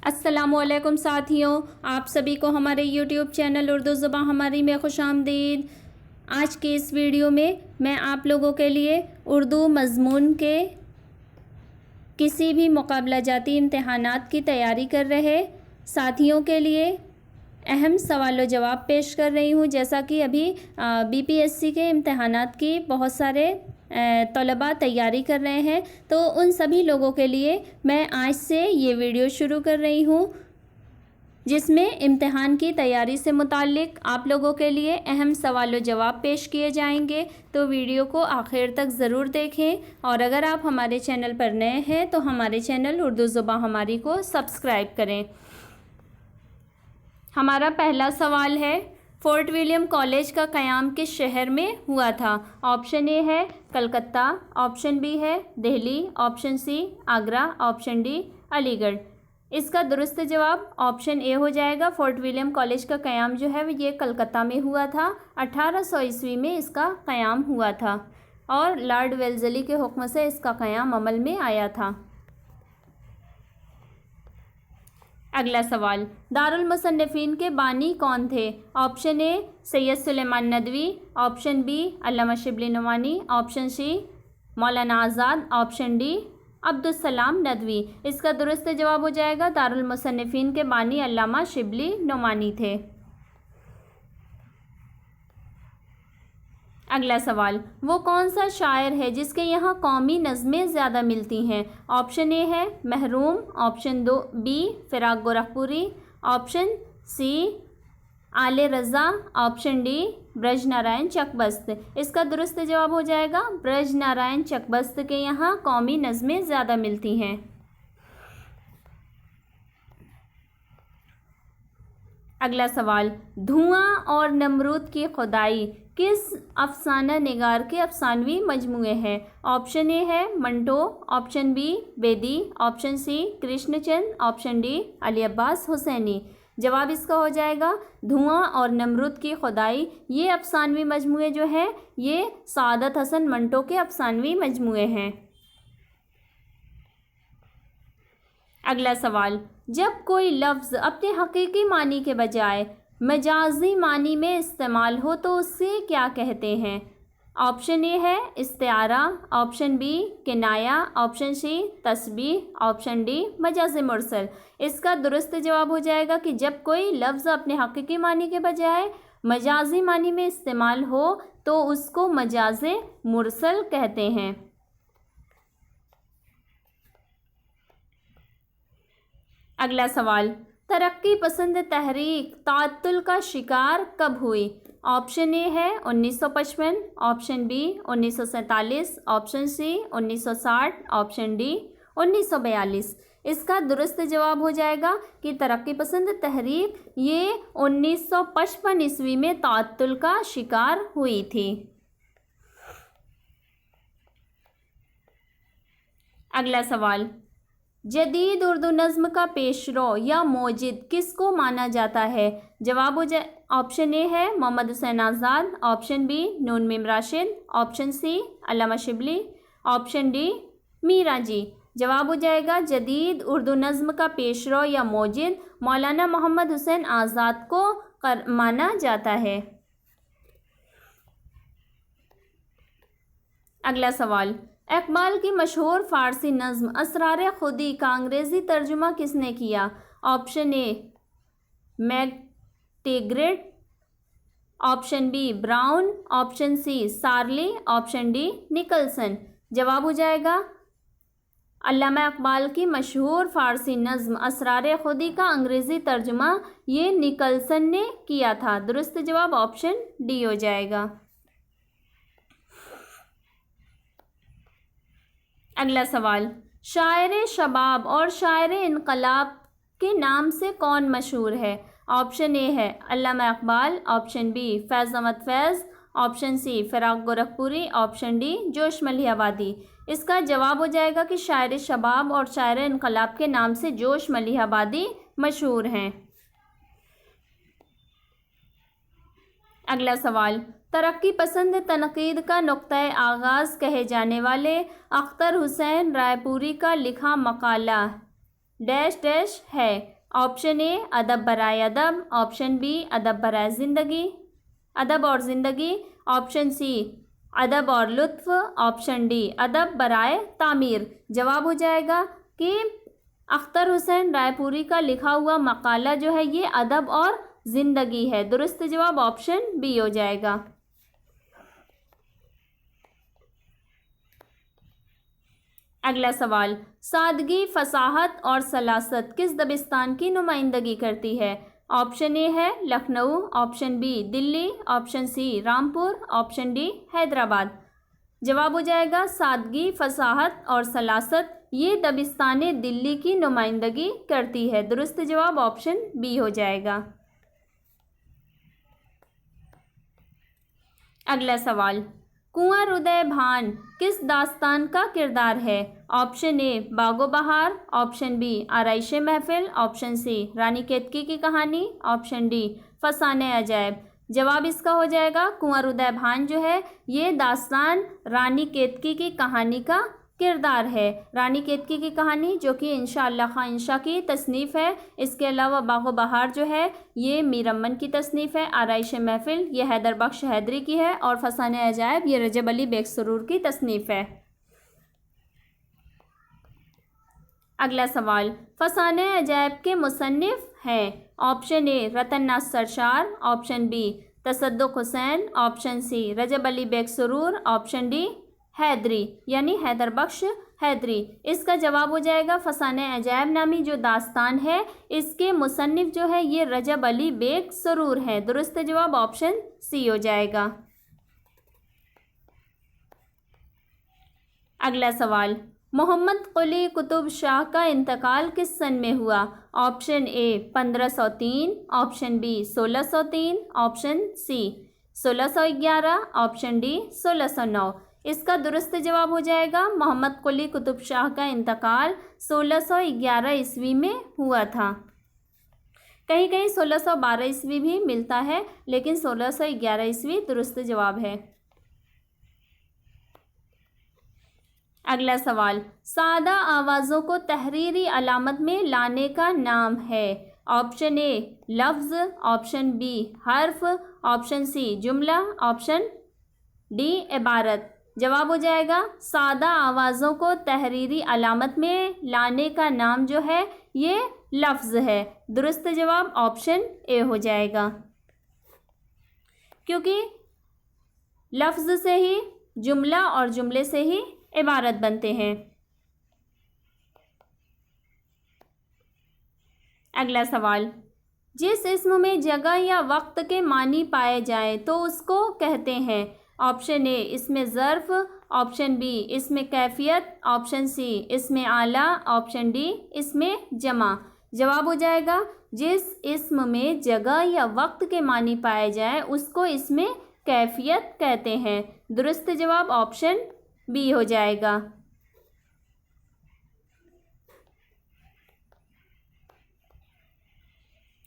अस्सलामुअलैकुम साथियों, आप सभी को हमारे यूट्यूब चैनल उर्दू ज़ुबान हमारी में खुशामदीद। आज की इस वीडियो में मैं आप लोगों के लिए उर्दू मज़मून के किसी भी मुकाबला जाती इम्तहानात की तैयारी कर रहे साथियों के लिए अहम सवाल व जवाब पेश कर रही हूँ। जैसा कि अभी बीपीएससी के इम्तहानात की बहुत सारे तलबा तैयारी कर रहे हैं, तो उन सभी लोगों के लिए मैं आज से ये वीडियो शुरू कर रही हूँ, जिसमें इम्तहान की तैयारी से मुताल्लिक़ आप लोगों के लिए अहम सवाल व जवाब पेश किए जाएंगे। तो वीडियो को आखिर तक ज़रूर देखें, और अगर आप हमारे चैनल पर नए हैं तो हमारे चैनल उर्दू ज़ुबान हमारी को सब्सक्राइब करें। हमारा पहला सवाल है, फोर्ट विलियम कॉलेज का क़याम किस शहर में हुआ था? ऑप्शन ए है कलकत्ता, ऑप्शन बी है Delhi, option C Agra, option D Aligarh. इसका दुरुस्त जवाब ऑप्शन ए हो जाएगा। फोर्ट विलियम कॉलेज का क़याम जो है ये कलकत्ता में हुआ था। 1800 ईस्वी में इसका क़याम हुआ था और लॉर्ड वेल्ज़ली के हुक्म से इसका क़याम अमल में आया था। अगला सवाल, दारुल मुसन्निफ़ीन के बानी कौन थे? Option A Syed Sulaiman Nadvi, option B Allama Shibli Nomani, option C Maulana Azad, option D Abdussalam Nadvi. इसका दुरुस्त जवाब हो जाएगा दारुल मुसन्निफ़ीन के बानी अल्लामा शिबली नुमानी थे। अगला सवाल, वो कौन सा शायर है जिसके यहाँ कौमी नज़में ज़्यादा मिलती हैं? ऑप्शन ए है महरूम, ऑप्शन दो बी फ़िराक गोरखपुरी, ऑप्शन सी आले रज़ा, ऑप्शन डी ब्रज नारायण चकबस्त। इसका दुरुस्त जवाब हो जाएगा ब्रज नारायण चकबस्त के यहाँ कौमी नज़में ज़्यादा मिलती हैं। अगला सवाल, धुआं और नमरूद की खुदाई किस अफसाना निगार के अफसानवी मजमूए हैं? ऑप्शन ए है Manto, option B Bedi, option C Krishnachand, option D Ali Abbas Husaini. जवाब इसका हो जाएगा धुआं और नमरूद की खुदाई। ये अफसानवी मजमूए जो हैं ये सादत हसन मंटो के अफसानवी मजमूए हैं। अगला सवाल, जब कोई लफ्ज़ अपने हकीकी मानी के बजाय मजाजी मानी में इस्तेमाल हो तो उससे क्या कहते हैं? ऑप्शन ए है इस्तिआरा, ऑप्शन बी किनाया, ऑप्शन सी तस्बीह, ऑप्शन डी मजाज मुरसल। इसका दुरुस्त जवाब हो जाएगा कि जब कोई लफ्ज़ अपने हकीकी मानी के बजाय मजाजी मानी में इस्तेमाल हो तो उसको मजाज मुरसल कहते हैं। अगला सवाल, तरक्की पसंद तहरीक ताअत्तुल का शिकार कब हुई? ऑप्शन ए है 1955, option B 1947, option C 1960, option D 1942। इसका दुरुस्त जवाब हो जाएगा कि तरक्की पसंद तहरीक ये 1955 ईस्वी में ताअत्तुल का शिकार हुई थी। अगला सवाल, जदीद उर्दू नज़्म का पेशरो या मोजिद किसको माना जाता है? जवाब हो जाए ऑप्शन ए है मोहम्मद हुसैन आज़ाद, ऑप्शन बी नून मीम राशिद, ऑप्शन सी अल्लामा शिबली, ऑप्शन डी मीरा जी। जवाब हो जाएगा जदीद उर्दू नज़्म का पेशरो या मोजिद मौलाना मोहम्मद हुसैन आज़ाद को माना जाता है। अगला सवाल, इकबाल की मशहूर फ़ारसी नज़्म असरार खुदी का अंग्रेज़ी तर्जुमा किसने किया? Option A McTaggart, option B Brown, option C सार्ली, ऑप्शन डी निकलसन। जवाब हो जाएगा अल्लामा इकबाल की मशहूर फ़ारसी नज़्म असरार खुदी का अंग्रेज़ी तर्जुमा ये निकलसन ने किया था। दुरुस्त जवाब ऑप्शन डी हो जाएगा। अगला सवाल, शायर शबाब और शायर इनकलाब के नाम से कौन मशहूर है? ऑप्शन ए है Allama Iqbal, option B Faiz Ahmad Faiz, option C Firaq Gorakhpuri, option D Josh Malihabadi. इसका जवाब हो जाएगा कि शायर शबाब और शायर इनकलाब के नाम से जोश मलिहाबादी मशहूर हैं। अगला सवाल, तरक्की पसंद तनकीद का नुक्ता-ए आगाज़ कहे जाने वाले अख्तर हुसैन रायपुरी का लिखा मकाला डैश डैश है। ऑप्शन ए अदब बराए अदब, ऑप्शन बी अदब बराए ज़िंदगी, अदब और ज़िंदगी, ऑप्शन सी अदब और लुत्फ़, ऑप्शन डी अदब बराए तामीर। जवाब हो जाएगा कि अख्तर हुसैन रायपुरी का लिखा हुआ मकाला जो है ये अदब और ज़िंदगी है। दुरुस्त जवाब ऑप्शन बी हो जाएगा। अगला सवाल, सादगी, फसाहत और सलासत किस दबिस्तान की नुमाइंदगी करती है? ऑप्शन ए है Lucknow, option B Delhi, option C Rampur, option D Hyderabad. जवाब हो जाएगा सादगी, फसाहत और सलासत ये दबिस्तान दिल्ली की नुमाइंदगी करती है। दुरुस्त जवाब ऑप्शन बी हो जाएगा। अगला सवाल, कुंवर उदय भान किस दास्तान का किरदार है? ऑप्शन ए बागो बहार, ऑप्शन बी आराइश महफिल, ऑप्शन सी रानी केतकी की कहानी, ऑप्शन डी फसाने अजायब। जवाब इसका हो जाएगा कुंवर उदय भान जो है ये दास्तान रानी केतकी की कहानी का किरदार है। रानी केतकी की कहानी जो कि इंशाअल्लाह खां इंशा की तसनीफ़ है। इसके अलावा बागो बहार जो है ये मीर अमन की तसनीफ़ है। आराइश महफिल ये हैदर बख्श हैदरी की है और फसाने अजायब ये रजब अली बेग सुरूर की तसनीफ़ है। अगला सवाल, फसाने अजायब के मुसन्निफ़ हैं? Option A Ratan Nath Sarshar, option B Tasadduq Hussain, option C Rajab Ali Beg Suroor, option D Haidari यानी हैदर बख्श हैदरी। इसका जवाब हो जाएगा फसाने अजायब नामी जो दास्तान है इसके मुसन्निफ़ जो है ये रजब अली बेग सुरूर है। दुरुस्त जवाब ऑप्शन सी हो जाएगा। अगला सवाल, मोहम्मद कुली कुतुब शाह का इंतकाल किस सन में हुआ? Option A 1503, option B 1603, option C 1611, option D 1609। इसका दुरुस्त जवाब हो जाएगा मोहम्मद कुली कुतुब शाह का इंतकाल 1611 ईस्वी में हुआ था। कहीं कहीं 1612 ईस्वी भी मिलता है लेकिन 1611 ईस्वी दुरुस्त जवाब है। अगला सवाल, सादा आवाज़ों को तहरीरी अलामत में लाने का नाम है? ऑप्शन ए लफ्ज़, ऑप्शन बी हर्फ, ऑप्शन सी जुमला, ऑप्शन डी इबारत। जवाब हो जाएगा सादा आवाज़ों को तहरीरी अलामत में लाने का नाम जो है ये लफ्ज़ है। दुरुस्त जवाब ऑप्शन ए हो जाएगा क्योंकि लफ्ज़ से ही जुमला और जुमले से ही इबारत बनते हैं। अगला सवाल, जिस इस्म में जगह या वक्त के मानी पाए जाएं तो उसको कहते हैं? ऑप्शन ए इसमें ज़र्फ़, ऑप्शन बी इसमें कैफियत, ऑप्शन सी इसमें आला, ऑप्शन डी इसमें जमा। जवाब हो जाएगा जिस इस्म में जगह या वक्त के मानी पाए जाएं उसको इसमें कैफियत कहते हैं। दुरुस्त जवाब ऑप्शन बी हो जाएगा।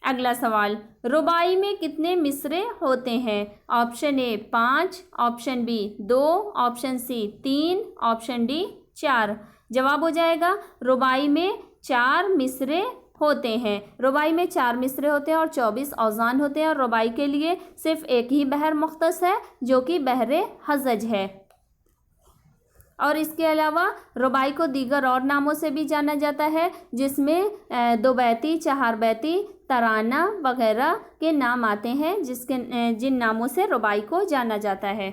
अगला सवाल, रुबाई में कितने मिसरे होते हैं? Option A 5, option B 2, option C 3, option D 4। जवाब हो जाएगा रुबाई में 4 मिसरे होते हैं। रुबाई में 4 मिसरे होते हैं और 24 औज़ान होते हैं और रुबाई के लिए सिर्फ एक ही बहर मुख्तस है जो कि बहरे हज़ज है। और इसके अलावा रुबाई को दीगर और नामों से भी जाना जाता है जिसमें 2 बैती, 4 बैती, तराना वगैरह के नाम आते हैं जिन नामों से रुबाई को जाना जाता है।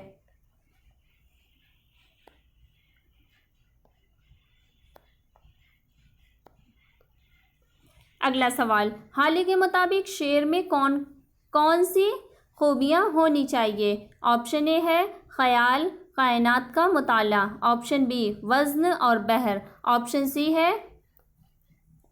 अगला सवाल, हाली के मुताबिक शेर में कौन कौन सी खूबियाँ होनी चाहिए? ऑप्शन ए है ख़याल, कायनात का मुताला, ऑप्शन बी वज़न और बहर, ऑप्शन सी है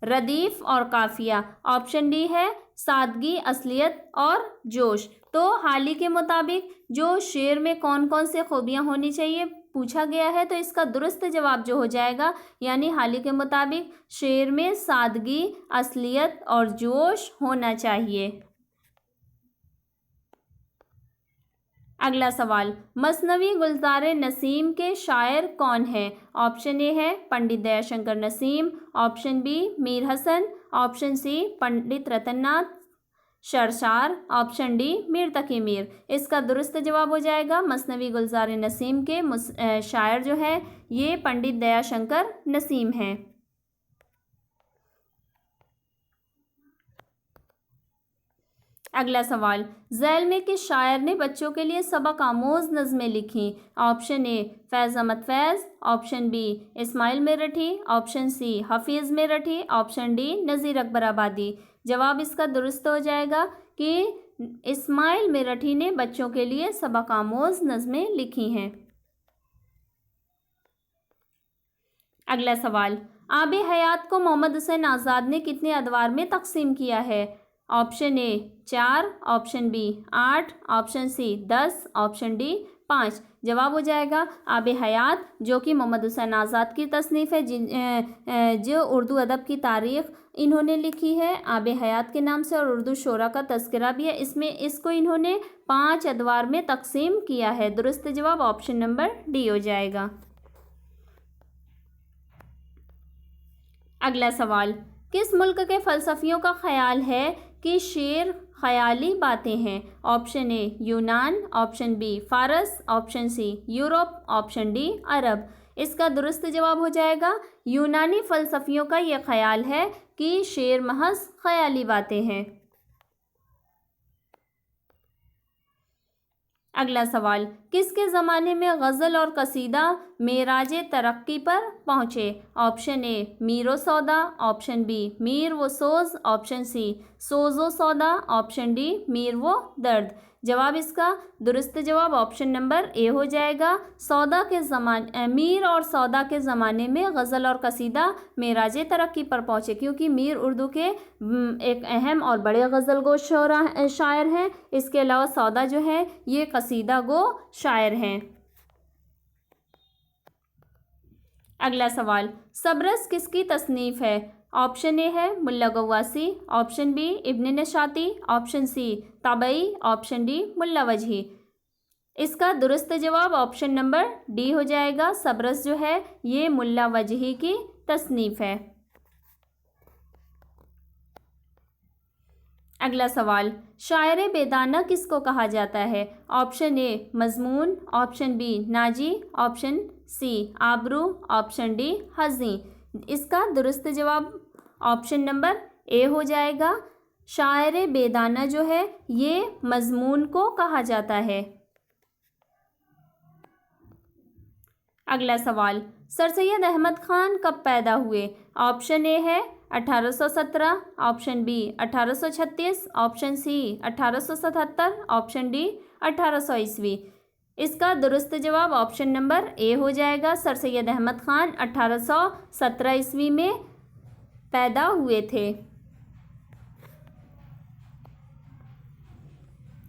रदीफ़ और काफ़िया, ऑप्शन डी है सादगी, असलियत और जोश। तो हाली के मुताबिक जो शेर में कौन कौन से खूबियाँ होनी चाहिए पूछा गया है तो इसका दुरुस्त जवाब जो हो जाएगा यानी हाली के मुताबिक शेर में सादगी, असलियत और जोश होना चाहिए। अगला सवाल, मसनवी गुलजार नसीम के शायर कौन है? ऑप्शन ए है Pandit Dayashankar Naseem, option B Mir Hasan, option C Pandit Ratannath Sarshar, option D Mir Taqi Mir. इसका दुरुस्त जवाब हो जाएगा मसनवी गुलजार नसीम के शायर जो है ये पंडित दयाशंकर नसीम हैं। अगला सवाल, झैल में किस शायर ने बच्चों के लिए सबक आमोज नज़में लिखी? Option A Faiz Ahmad Faiz, option B Ismail Merathi, option C Hafeez Merathi, option D Nazir Akbarabadi. जवाब इसका दुरुस्त हो जाएगा कि इस्माइल मेरठी ने बच्चों के लिए सबक आमोज नज़में लिखी हैं। अगला सवाल, आब हयात को मोहम्मद हुसैन आज़ाद ने कितने अदवार में तकसीम किया है? Option A 4, option B 8, option C 10, option D 5। जवाब हो जाएगा आब हयात जो कि मोहम्मद हुसैन आज़ाद की तसनीफ़ है, जो उर्दू अदब की तारीख़ इन्होंने लिखी है आब हयात के नाम से, और उर्दू शोरा का तस्करा भी है। इसमें इसको इन्होंने 5 अदवार में तकसीम किया है। दुरुस्त जवाब ऑप्शन नंबर डी हो जाएगा। अगला सवाल, किस मुल्क के फ़लसफ़ियों का ख्याल है कि शेर ख़याली बातें हैं? Option A Yunan, option B Faras, option C Europe, option D Arab. इसका दुरुस्त जवाब हो जाएगा यूनानी फ़लसफ़ियों का ये ख्याल है कि शेर महज ख़याली बातें हैं। अगला सवाल, किसके ज़माने में गज़ल और कसीदा मेराज तरक्की पर पहुँचे? ऑप्शन ए मीर व सौदा, ऑप्शन बी मीर व सोज़, ऑप्शन सी सोज़ व सौदा, ऑप्शन डी मीर व दर्द। जवाब इसका दुरुस्त जवाब ऑप्शन नंबर ए हो जाएगा। मीर और सौदा के ज़माने में गज़ल और कसीदा मेराज तरक्की पर पहुँचे, क्योंकि मीर उर्दू के एक अहम और बड़े गज़ल गो शायर हैं। इसके अलावा सौदा जो है ये कसीदा गो शायर हैं। अगला सवाल, सबरस किसकी तसनीफ़ है? ऑप्शन ए है मुल्ला गव्वासी, ऑप्शन बी इब्न नशाती, ऑप्शन सी तबई, ऑप्शन डी मुल्ला वजही। इसका दुरुस्त जवाब ऑप्शन नंबर डी हो जाएगा। सबरस जो है ये मुल्ला वजही की तसनीफ़ है। अगला सवाल, शायर बेदाना किसको कहा जाता है? ऑप्शन ए मज़मून, option B Naji, option C Abru, option D हज़ी। इसका दुरुस्त जवाब ऑप्शन नंबर ए हो जाएगा। शायर बेदाना जो है ये मज़मून को कहा जाता है। अगला सवाल, सर सैयद अहमद ख़ान कब पैदा हुए? ऑप्शन ए है 1817, option B 1836, option C 1877, option D 1800 ईस्वी। इसका दुरुस्त जवाब ऑप्शन नंबर ए हो जाएगा। सर सैयद अहमद ख़ान 1817 ईस्वी में पैदा हुए थे।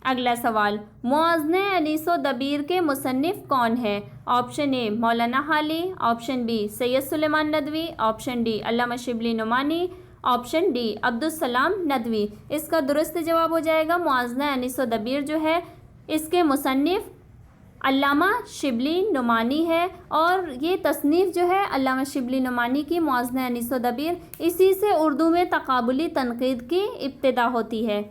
अगला सवाल, मुआज़ने अनीसो दबीर के मुसन्निफ़ कौन है? Option A Maulana Hali, option B Syed Sulaiman Nadvi, option D Allama Shibli Nomani, option D Abdussalam Nadvi. इसका दुरुस्त जवाब हो जाएगा मुआज़ने अनीसो दबीर जो है इसके मुसन्निफ़ अल्लामा शिबली नुमानी है, और ये तसनीफ़ जो है अल्लामा शिबली नुमानी की मुआज़ने अनीसो दबीर, इसी से उर्दू में तक़ाबुली तनक़ीद की इब्तिदा होती है।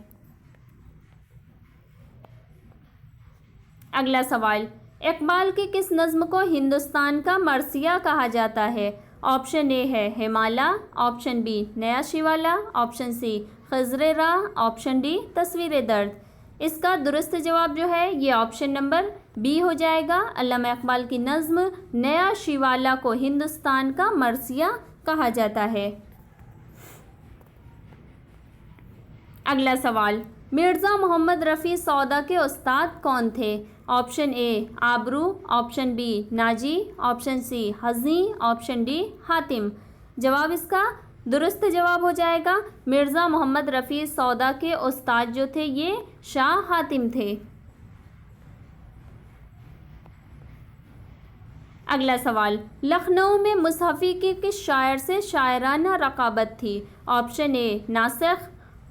अगला सवाल, इक़बाल की किस नज़्म को हिंदुस्तान का मरसिया कहा जाता है? ऑप्शन ए है हिमाला, ऑप्शन बी नया शिवाला, ऑप्शन सी ख़ज़्र राह, ऑप्शन डी तस्वीर दर्द। इसका दुरुस्त जवाब जो है ये ऑप्शन नंबर बी हो जाएगा। अल्लामा इक़बाल की नज़्म नया शिवाला को हिंदुस्तान का मरसिया कहा जाता है। अगला सवाल, मिर्ज़ा मोहम्मद रफ़ी सौदा के उस्ताद कौन थे? Option A Abru, option B Naji, option C Hazi, option D Hatim. जवाब इसका दुरुस्त जवाब हो जाएगा मिर्ज़ा मोहम्मद रफ़ी सौदा के उस्ताद जो थे ये शाह हातिम थे। अगला सवाल, लखनऊ में मुसहफ़ी की किस शायर से शायराना रकाबत थी? ऑप्शन ए नासिख,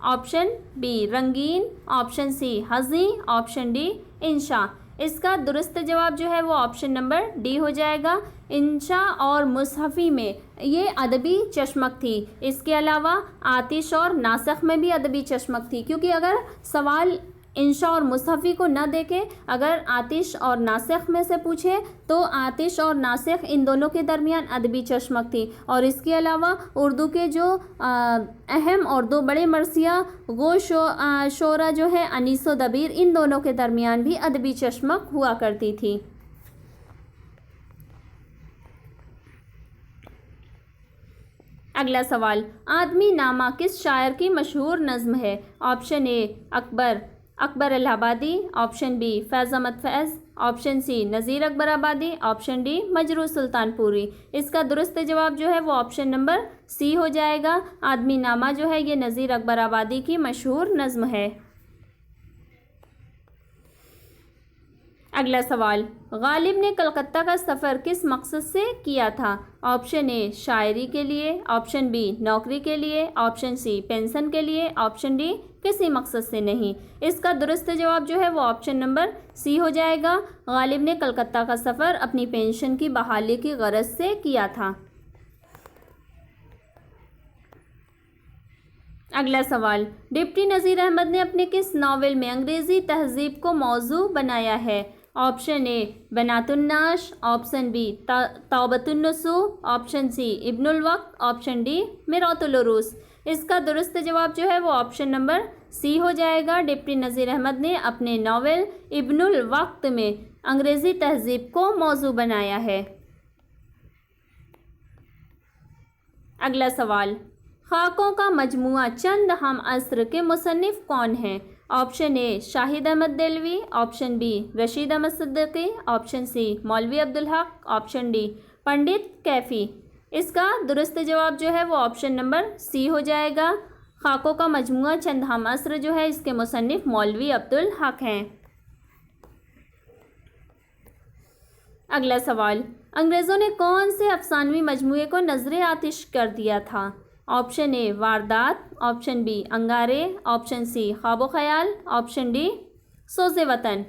ऑप्शन बी रंगीन, option C Hazi, option D इंशा। इसका दुरुस्त जवाब जो है वो ऑप्शन नंबर डी हो जाएगा। इंशा और मुसहफ़ी में ये अदबी चश्मक थी। इसके अलावा आतिश और नासिख में भी अदबी चश्मक थी, क्योंकि अगर सवाल इंशा और मुसहफ़ी को न देखे, अगर आतिश और नासिख में से पूछे तो आतिश और नासिख इन दोनों के दरमियान अदबी चश्मक थी। और इसके अलावा उर्दू के जो अहम और दो बड़े मरसिया गो शोरा जो है अनीस व दबीर, इन दोनों के दरमियान भी अदबी चश्मक हुआ करती थी। अगला सवाल, आदमी नामा किस शायर की मशहूर नज़्म है? Option A Akbar Allahabadi, option B Faiz Ahmad Faiz, option C Nazir Akbarabadi, option D Majrooh Sultanpuri. इसका दुरुस्त जवाब जो है वो ऑप्शन नंबर सी हो जाएगा। आदमी नामा जो है ये नज़ीर अकबर आबादी की मशहूर नज़्म है। अगला सवाल, गालिब ने कलकत्ता का सफ़र किस मकसद से किया था? ऑप्शन ए शायरी के लिए, ऑप्शन बी नौकरी के लिए, ऑप्शन सी पेंशन के लिए, ऑप्शन डी किसी मकसद से नहीं। इसका दुरुस्त जवाब जो है वो ऑप्शन नंबर सी हो जाएगा। गालिब ने कलकत्ता का सफ़र अपनी पेंशन की बहाली की गरज से किया था। अगला सवाल, डिप्टी नज़ीर अहमद ने अपने किस नावल में अंग्रेज़ी तहज़ीब को मौजू बनाया है? Option A Banatunnash, option B Taubatunnusuh, option C Ibnul Waqt, option D Miratul Uroos. इसका दुरुस्त जवाब जो है वो ऑप्शन नंबर सी हो जाएगा। डिप्टी नज़ीर अहमद ने अपने नावल इब्नुल वक्त में अंग्रेज़ी तहज़ीब को मौजू बनाया है। अगला सवाल, खाकों का मजमुआ चंद हम असर के मुसन्निफ कौन हैं? Option A Shahid Ahmad Dehlavi, option B Rashid Ahmad Siddiqui, option C Maulvi Abdul Haq, option D पंडित कैफ़ी। इसका दुरुस्त जवाब जो है वो ऑप्शन नंबर सी हो जाएगा। खाकों का मजमुआ चंद हम असर जो है इसके मुसन्निफ मौलवी अब्दुल हक हैं। अगला सवाल, अंग्रेज़ों ने कौन से अफसानवी मजमुए को नजर आतिश कर दिया था? ऑप्शन ए वारदात, ऑप्शन बी अंगारे, ऑप्शन सी ख्वाब ख्याल, ऑप्शन डी सोज़े वतन।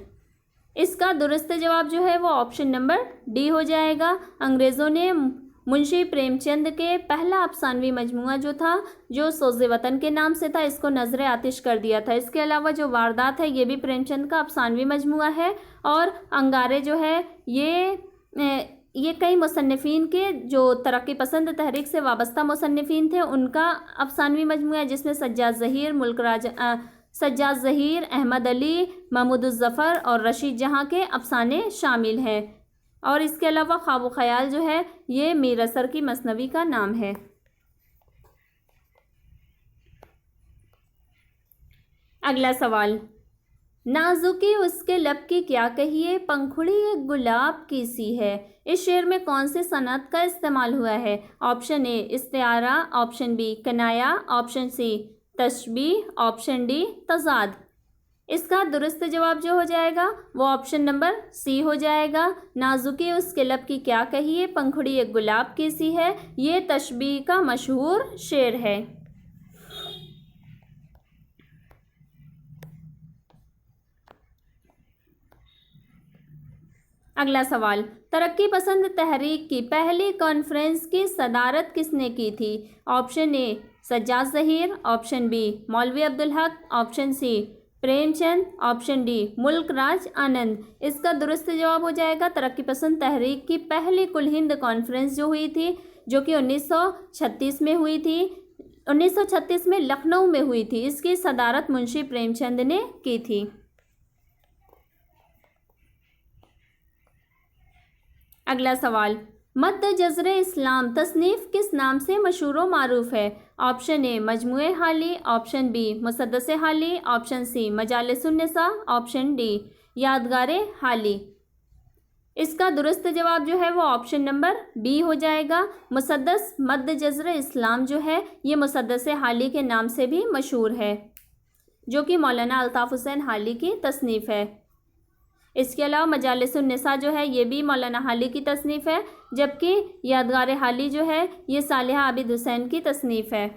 इसका दुरुस्त जवाब जो है वो ऑप्शन नंबर डी हो जाएगा। अंग्रेज़ों ने मुंशी प्रेमचंद के पहला अफसानवी मजमुआ जो था, जो सोज़े वतन के नाम से था, इसको नजर आतिश कर दिया था। इसके अलावा जो वारदात है ये भी प्रेमचंद का अफसानवी मजमुआ है, और अंगारे जो है ये कई मुसन्निफ़ीन के जो तरक्की पसंद तहरीक से वाबस्ता मुसन्निफ़ीन थे उनका अफसानवी मजमुआ है, जिसमें सज्जाद ज़हीर, अहमद अली, महमूदुज़्ज़फ़र और रशीद जहाँ के अफसाने शामिल हैं। और इसके अलावा ख्वाब ख्याल जो है ये मीर असर की मसनवी का नाम है। अगला सवाल, नाजुकी उसके लब की क्या कहिए, पंखुड़ी एक गुलाब की सी है। इस शेर में कौन से सनत का इस्तेमाल हुआ है? ऑप्शन ए इस्तिआरा, ऑप्शन बी कनाया, ऑप्शन सी तशबीह, ऑप्शन डी तज़ाद। इसका दुरुस्त जवाब जो हो जाएगा वो ऑप्शन नंबर सी हो जाएगा। नाजुकी उसके लब की क्या कहिए, पंखुड़ी एक गुलाब की सी है, ये तशबीह का मशहूर शेर है। अगला सवाल, तरक्की पसंद तहरीक की पहली कॉन्फ्रेंस की सदारत किसने की थी? Option A Sajjad Zaheer, option B Maulvi Abdul Haq, option C Premchand, option D Mulk Raj आनंद। इसका दुरुस्त जवाब हो जाएगा तरक्की पसंद तहरीक की पहली कुल हिंद कॉन्फ्रेंस जो हुई थी, जो कि 1936 में हुई थी। 1936 में लखनऊ में हुई थी। इसकी सदारत मुंशी प्रेमचंद ने की थी। अगला सवाल, मद्द जज़र इस्लाम तसनीफ़ किस नाम से मशहूर व मारूफ है? ऑप्शन ए मजमुए हाली, ऑप्शन बी मुसद्दस हाली, ऑप्शन सी मजालिसुन्निसा, ऑप्शन डी यादगारे हाली। इसका दुरुस्त जवाब जो है वो ऑप्शन नंबर बी हो जाएगा। मुसद्दस मद्द जज़र इस्लाम जो है ये मुसद्दस हाली के नाम से भी मशहूर है, जो कि मौलाना अल्ताफ़ हुसैन हाली की तसनीफ़ है। इसके अलावा मजालिसुन्निसा जो है ये भी मौलाना हाली की तसनीफ़ है, जबकि यादगार हाली जो है ये सालिहा आबिद हुसैन की तसनीफ़ है।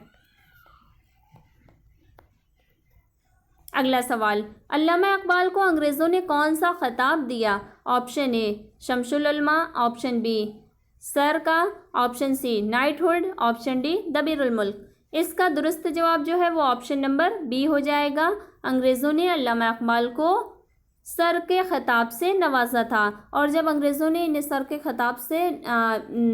अगला सवाल, अल्लामा इकबाल को अंग्रेज़ों ने कौन सा खिताब दिया? ऑप्शन ए शम्सुल उलमा, ऑप्शन बी सर का, option C knighthood, option D दबीरुल मुल्क। इसका दुरुस्त जवाब जो है वो ऑप्शन नंबर बी हो जाएगा। अंग्रेज़ों ने अल्लामा इकबाल को सर के ख़िताब से नवाजा था, और जब अंग्रेज़ों ने इन्हें सर के ख़िताब से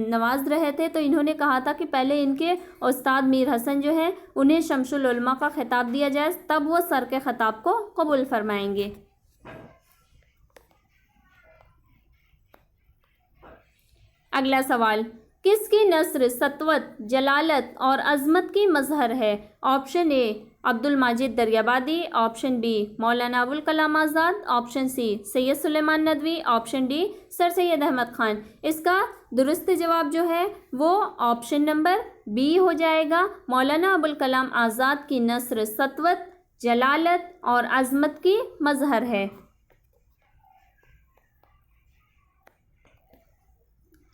नवाज रहे थे तो इन्होंने कहा था कि पहले इनके उस्ताद मीर हसन जो है उन्हें शम्सुल उलमा का ख़िताब दिया जाए, तब वो सर के ख़िताब को कबूल फरमाएंगे। अगला सवाल, किसकी नस्र सतवत, जलालत और अज़मत की मज़हर है? Option A Abdul Majid Daryabadi, option B Maulana Abul Kalam Azad, option C Syed Sulaiman Nadvi, option D Sir Syed Ahmad Khan. इसका दुरुस्त जवाब जो है वो ऑप्शन नंबर बी हो जाएगा। मौलाना अबुल कलाम आज़ाद की नस्र सतवत, जलालत और अज़मत की मज़हर है।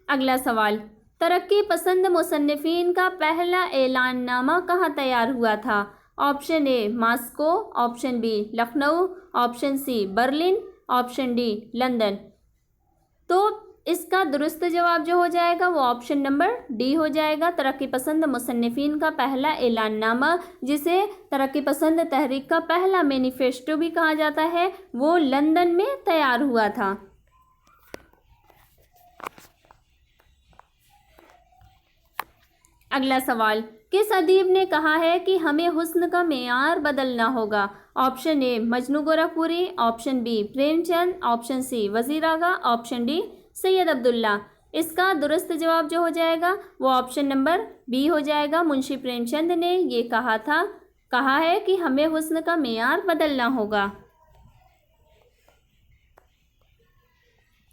अगला सवाल, तरक्की पसंद मुसन्निफ़ीन का पहला ऐलाननामा कहाँ तैयार हुआ था? Option A Moscow, option B Lucknow, option C Berlin, option D London. तो इसका दुरुस्त जवाब जो हो जाएगा वो ऑप्शन नंबर डी हो जाएगा। तरक्की पसंद मुसन्निफ़ीन का पहला ऐलाननामा, जिसे तरक्की पसंद तहरीक का पहला मैनिफेस्टो भी कहा जाता है, वो लंदन में तैयार हुआ था। अगला सवाल, किस अदीब ने कहा है कि हमें हुस्न का मेयार बदलना होगा? Option A Majnun Gorakhpuri, option B Premchand, option C Wazir Agha, option D Syed Abdullah. इसका दुरुस्त जवाब जो हो जाएगा वो ऑप्शन नंबर बी हो जाएगा। मुंशी प्रेमचंद ने ये कहा है कि हमें हुस्न का मेयार बदलना होगा।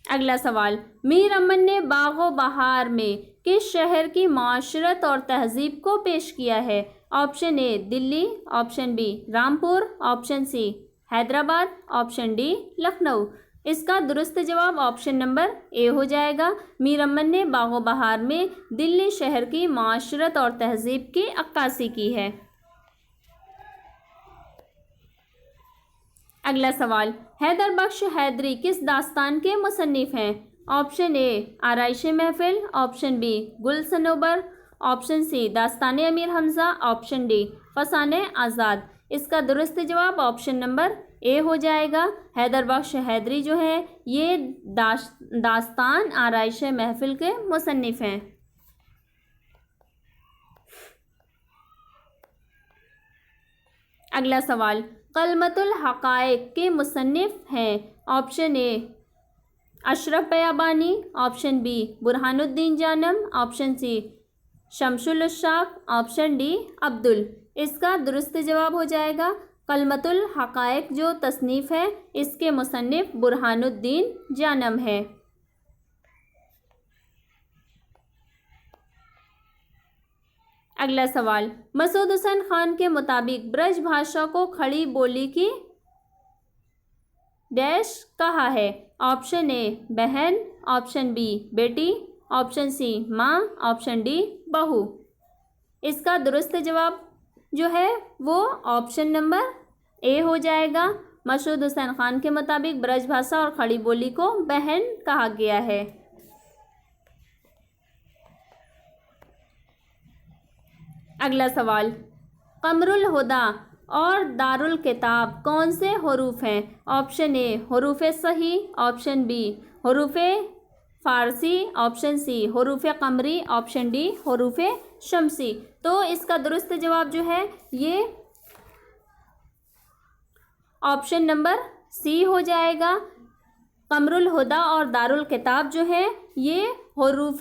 अगला सवाल, मीर अमन ने बागो बहार में किस शहर की माशरत और तहजीब को पेश किया है? Option A Delhi, option B Rampur, option C Hyderabad, option D Lucknow. इसका दुरुस्त जवाब ऑप्शन नंबर ए हो जाएगा। मीर अमन ने बागो बहार में दिल्ली शहर की माशरत और तहजीब की अक्कासी की है। अगला सवाल, हैदर बख्श हैदरी किस दास्तान के मुसन्निफ हैं? ऑप्शन ए आराइश महफिल, ऑप्शन बी गुल सनोबर, ऑप्शन सी दास्तान अमीर हमज़ा, ऑप्शन डी फसाने आज़ाद। इसका दुरुस्त जवाब ऑप्शन नंबर ए हो जाएगा। हैदर बख्श हैदरी जो है ये दास्तान आराइश महफिल के मुसन्निफ हैं। अगला सवाल, कलमतुल हक़ाइक़ के मुसन्निफ हैं? Option A Ashraf Biyabani, option B Burhanuddin Janam, option C Shamsul Ushshaq, option D Abdul. इसका दुरुस्त जवाब हो जाएगा कलमतुल हक़ाइक़ जो तसनीफ़ है इसके मुसन्निफ बुरहानुद्दीन जानम है। अगला सवाल, मसूद हुसैन खान के मुताबिक ब्रज भाषा को खड़ी बोली की डैश कहा है? ऑप्शन ए बहन, ऑप्शन बी बेटी, ऑप्शन सी माँ, ऑप्शन डी बहू। इसका दुरुस्त जवाब जो है वो ऑप्शन नंबर ए हो जाएगा। मसूद हुसैन खान के मुताबिक ब्रज भाषा और खड़ी बोली को बहन कहा गया है। अगला सवाल, कमरुल हुदा और दारुल किताब कौन से हरूफ हैं? ऑप्शन ए हरूफ सही, ऑप्शन बी हरूफ फ़ारसी, ऑप्शन सी हरूफ कमरी, ऑप्शन डी हरूफ शमसी। तो इसका दुरुस्त जवाब जो है ये ऑप्शन नंबर सी हो जाएगा। कमरुल हुदा और दारुल किताब जो है ये हरूफ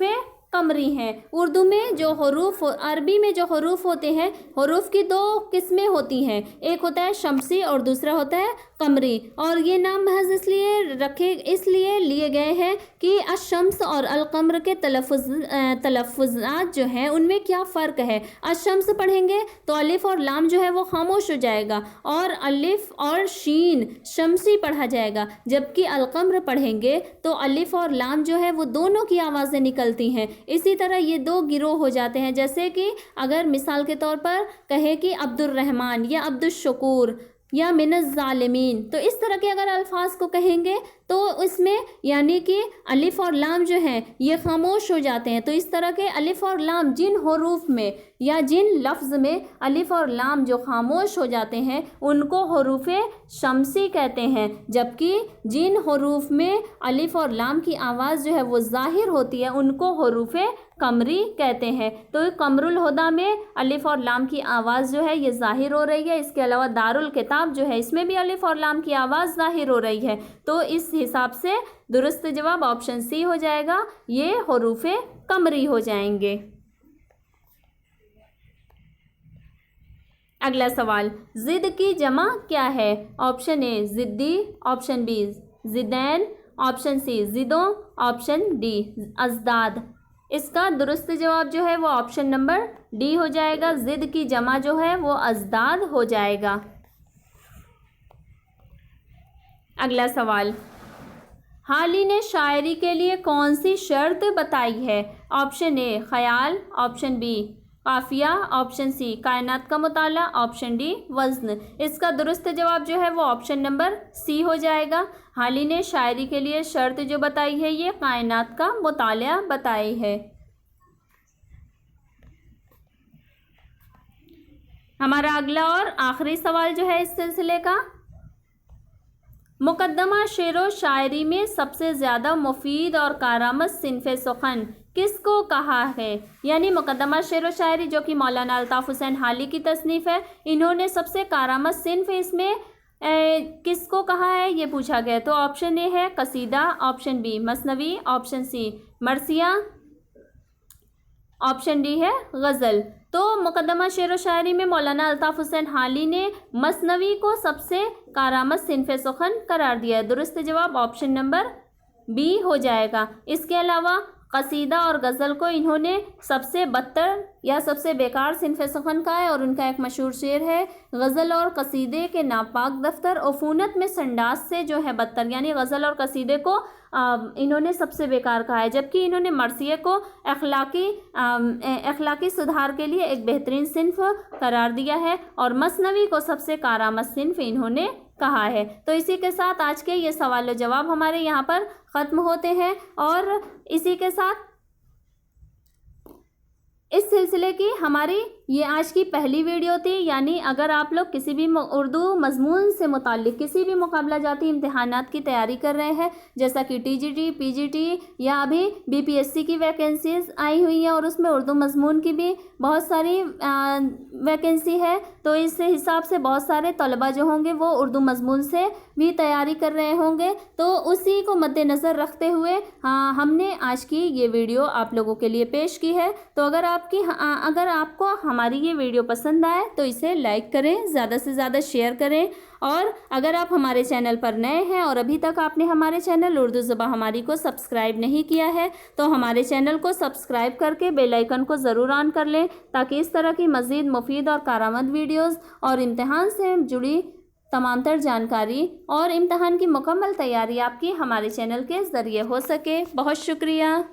कमरी हैं। उर्दू में जो हरूफ, अरबी में जो हरूफ होते हैं, हरूफ की दो किस्में होती हैं, एक होता है शमसी और दूसरा होता है कमरी। और ये नाम महज इसलिए लिए गए हैं कि अशम्स और अलकमर के तलफ़ुज़ात जो हैं उनमें क्या फ़र्क है। अशम्स पढ़ेंगे तो अलिफ और लाम जो है वो खामोश हो जाएगा और अलिफ और शीन शमसी पढ़ा जाएगा, जबकि अलकमर पढ़ेंगे तो अलिफ और लाम जो है वो दोनों की आवाज़ें निकलती हैं। इसी तरह ये दो गिरोह हो जाते हैं। जैसे कि अगर मिसाल के तौर पर कहे कि अब्दुल रहमान या अब्दुल शकूर या मिनज़-ज़ालिमीन। तो इस तरह के अगर अल्फाज को कहेंगे तो इसमें यानी कि अलिफ और लाम जो हैं ये खामोश हो जाते हैं। तो इस तरह के अलिफ और लाम जिन हरूफ में या जिन लफ्ज़ में अलिफ और लाम जो खामोश हो जाते हैं उनको हरूफ शम्सी कहते हैं, जबकि जिन हरूफ में अलिफ और लाम की आवाज़ जो है वो ज़ाहिर होती है उनको हरूफ कमरी कहते हैं। तो कमरुल हुदा में अलिफ और लाम की आवाज़ जो है ये ज़ाहिर हो रही है। इसके अलावा दारुल किताब जो है इसमें भी अलिफ और लाम की आवाज़ ज़ाहिर हो रही है। तो इस हिसाब से दुरुस्त जवाब ऑप्शन सी हो जाएगा, ये हरूफ कमरी हो जाएंगे। अगला सवाल, ज़िद की जमा क्या है? ऑप्शन ए ज़िद्दी, ऑप्शन बी ज़िदैन, ऑप्शन सी ज़िदों, ऑप्शन डी अज़दाद। इसका दुरुस्त जवाब जो है वो ऑप्शन नंबर डी हो जाएगा। ज़िद की जमा जो है वो अज़दाद हो जाएगा। अगला सवाल, हाली ने शायरी के लिए कौन सी शर्त बताई है? ऑप्शन ए ख़याल, ऑप्शन बी काफिया, ऑप्शन सी कायनात का मुताला, ऑप्शन डी वज़न। इसका दुरुस्त जवाब जो है वो ऑप्शन नंबर सी हो जाएगा। हाली ने शायरी के लिए शर्त जो बताई है ये कायनात का मुताला बताई है। हमारा अगला और आखिरी सवाल जो है इस सिलसिले का, मुकद्दमा शेर व शायरी में सबसे ज़्यादा मुफीद और कारामद सिन्फ़े सुख़न किसको कहा है? यानी मुकद्दमा शेर व शायरी जो कि मौलाना अल्ताफ़ हुसैन हाली की तसनीफ़ है, इन्होंने सबसे कारामद सिन्फ़ इसमें किसको कहा है ये पूछा गया। तो ऑप्शन ए है कसीदा, ऑप्शन बी मसनवी, ऑप्शन सी मरसिया, ऑप्शन डी है गज़ल। तो मुकद्दमा शेर व शायरी में मौलाना अल्ताफ़ हुसैन हाली ने मसनवी को सबसे कारामद सिन्फ़े सुख़न करार दिया है। दुरुस्त जवाब ऑप्शन नंबर बी हो जाएगा। इसके अलावा कसीदा और गज़ल को इन्होंने सबसे बदतर या सबसे बेकार सिन्फ़े सुख़न कहा है और उनका एक मशहूर शेर है, गज़ल और कसीदे के नापाक दफ्तर उफ़ूनत में संडास से जो है बदतर। यानी गज़ल और कसीदे को इन्होंने सबसे बेकार कहा है, जबकि इन्होंने मरसिया को अखलाकी सुधार के लिए एक बेहतरीन सिन्फ़ करार दिया है और मसनवी को सबसे कारामद सिन्फ़ इन्होंने कहा है। तो इसी के साथ आज के ये सवाल जवाब हमारे यहाँ पर ख़त्म होते हैं और इसी के साथ इस सिलसिले की हमारी ये आज की पहली वीडियो थी। यानी अगर आप लोग किसी भी उर्दू मज़मून से मुताल्लिक़ किसी भी मुकाबला जाती इम्तिहानात की तैयारी कर रहे हैं, जैसा कि टीजीटी, पीजीटी या अभी बीपीएससी की वैकेंसीज़ आई हुई हैं और उसमें उर्दू मज़मून की भी बहुत सारी वैकेंसी है, तो इस हिसाब से बहुत सारे तलबा जो होंगे वो उर्दू मज़मून से भी तैयारी कर रहे होंगे। तो उसी को मद्देनज़र रखते हुए हमने आज की ये वीडियो आप लोगों के लिए पेश की है। तो अगर आपको हमारी ये वीडियो पसंद आए तो इसे लाइक करें, ज़्यादा से ज़्यादा शेयर करें और अगर आप हमारे चैनल पर नए हैं और अभी तक आपने हमारे चैनल उर्दू ज़बान हमारी को सब्सक्राइब नहीं किया है तो हमारे चैनल को सब्सक्राइब करके बेल आइकन को ज़रूर ऑन कर लें, ताकि इस तरह की मज़ीद मुफीद और कारामद वीडियोज़ और इम्तिहान से जुड़ी तमाम तर जानकारी और इम्तिहान की मुकम्मल तैयारी आपकी हमारे चैनल के ज़रिए हो सके। बहुत शुक्रिया।